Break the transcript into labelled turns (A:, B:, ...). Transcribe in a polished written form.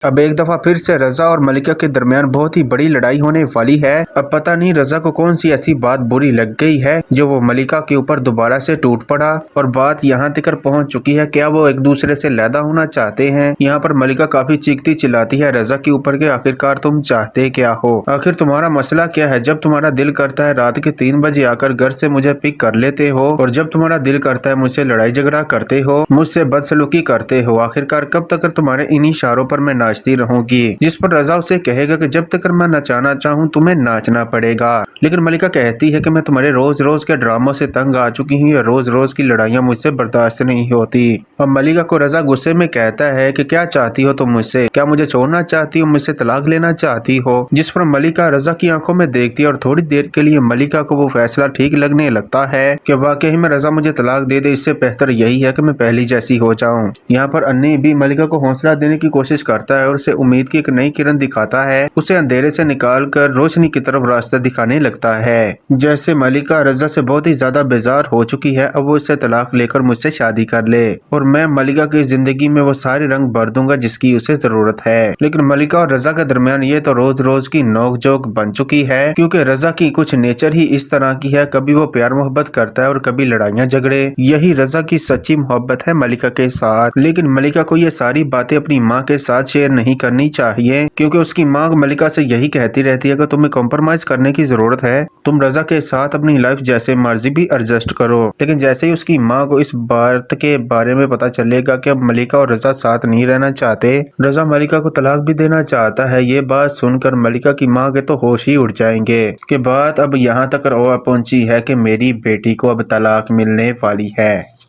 A: अब एक दफा फिर से रजा और मलिका के दरमियान बहुत ही बड़ी लड़ाई होने वाली है। अब पता नहीं रजा को कौन सी ऐसी बात बुरी लग गई है जो वो मलिका के ऊपर दोबारा से टूट पड़ा और बात यहाँ तक पहुँच चुकी है। क्या वो एक दूसरे से लैदा होना चाहते हैं? यहाँ पर मलिका काफी चीखती चिल्लाती है रजा के ऊपर के आखिरकार तुम चाहते क्या हो? आखिर तुम्हारा मसला क्या है? जब तुम्हारा दिल करता है रात के 3 बजे आकर घर से मुझे पिक कर लेते हो और जब तुम्हारा दिल करता है मुझसे लड़ाई झगड़ा करते हो, मुझसे बदसलूकी करते हो। आखिरकार कब तक तुम्हारे इन्हीं इशारों पर मैं नाचती रहूंगी? जिस पर रजा उसे कहेगा कि जब तक मैं नचाना चाहूँ तुम्हें नाचना पड़ेगा। लेकिन मलिका कहती है कि मैं तुम्हारे रोज रोज के ड्रामों से तंग आ चुकी हूँ, रोज रोज की लड़ाइयाँ मुझसे बर्दाश्त नहीं होती। अब मलिका को रजा गुस्से में कहता है कि क्या चाहती हो तुम मुझसे? क्या मुझे छोड़ना चाहती हो? मुझसे तलाक लेना चाहती हो? जिस पर मलिका रजा की आंखों में देखती है और थोड़ी देर के लिए मलिका को वो फैसला ठीक लगने लगता है कि वाकई में रजा मुझे तलाक दे दे, इससे बेहतर यही है कि मैं पहली जैसी हो जाऊं। यहाँ पर अन्नी भी मलिका को हौसला देने की कोशिश करता है और उसे उम्मीद की एक नई किरण दिखाता है। उसे अंधेरे से निकाल कर रोशनी की तरफ रास्ता दिखाने लगता है। जैसे मलिका रजा से बहुत ही ज्यादा बेजार हो चुकी है, अब वो इससे तलाक लेकर मुझसे शादी कर ले और मैं मलिका की जिंदगी में वो सारे रंग भर दूंगा जिसकी उसे जरूरत है। लेकिन मलिका और रजा के दरमियान ये तो रोज रोज की नोक-झोंक बन चुकी है, क्योंकि रजा की कुछ नेचर ही इस तरह की है। कभी वो प्यार मोहब्बत करता है और कभी लड़ाइयाँ झगड़े। यही रजा की सच्ची मोहब्बत है मलिका के साथ। लेकिन मलिका को ये सारी बातें अपनी माँ के साथ शेयर नहीं करनी चाहिए, क्योंकि उसकी माँ मलिका से यही कहती रहती है कि तुम्हें कॉम्प्रोमाइज करने की जरूरत है, तुम रजा के साथ अपनी लाइफ जैसे मर्जी भी एडजस्ट करो। लेकिन जैसे ही उसकी माँ को इस बात के बारे में पता चलेगा कि अब मलिका और रजा साथ नहीं रहना चाहते, रजा मलिका को तलाक भी देना चाहता है, ये बात सुनकर मलिका की माँ के तो होश ही उड़ जाएंगे कि बात अब यहाँ तक पहुंची है कि मेरी बेटी को अब तलाक मिलने वाली है।